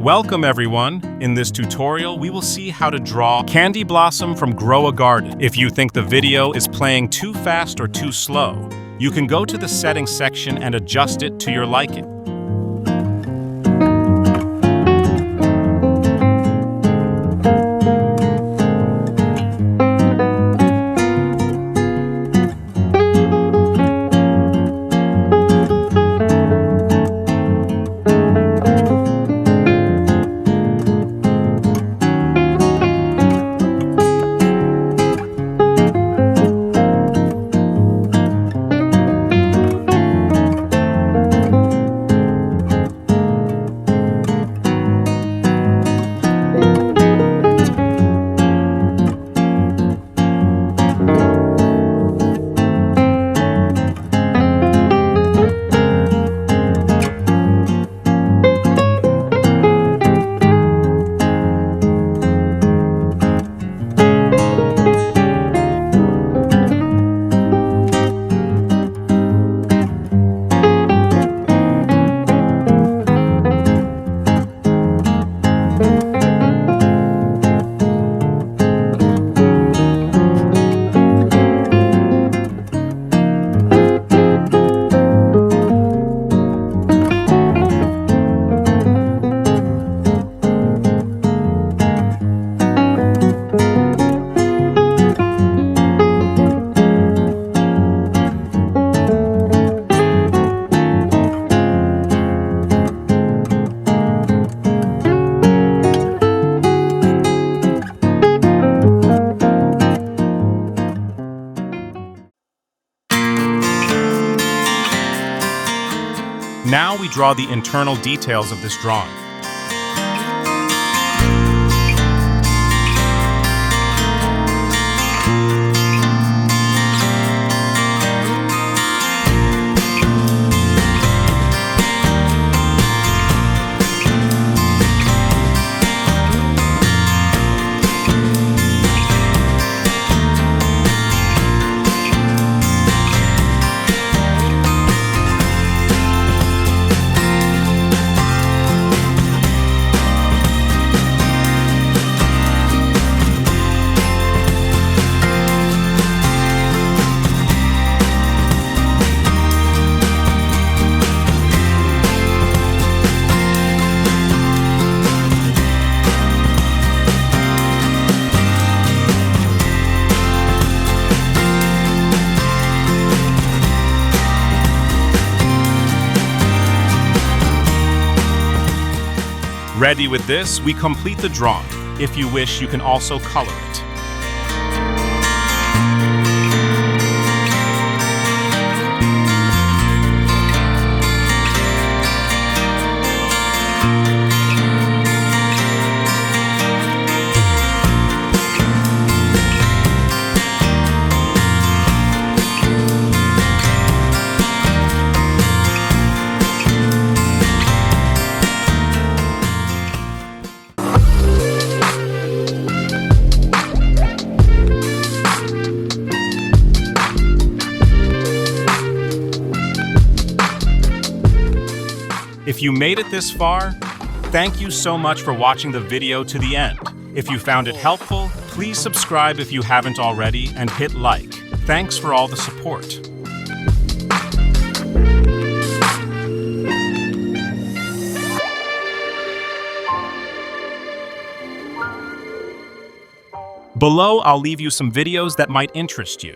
Welcome everyone! In this tutorial, we will see how to draw Candy Blossom from Grow a Garden. If you think the video is playing too fast or too slow, you can go to the settings section and adjust it to your liking. Now we draw the internal details of this drawing. Ready with this, we complete the drawing. If you wish, you can also color it. If you made it this far, thank you so much for watching the video to the end. If you found it helpful, please subscribe if you haven't already and hit like. Thanks for all the support. Below, I'll leave you some videos that might interest you.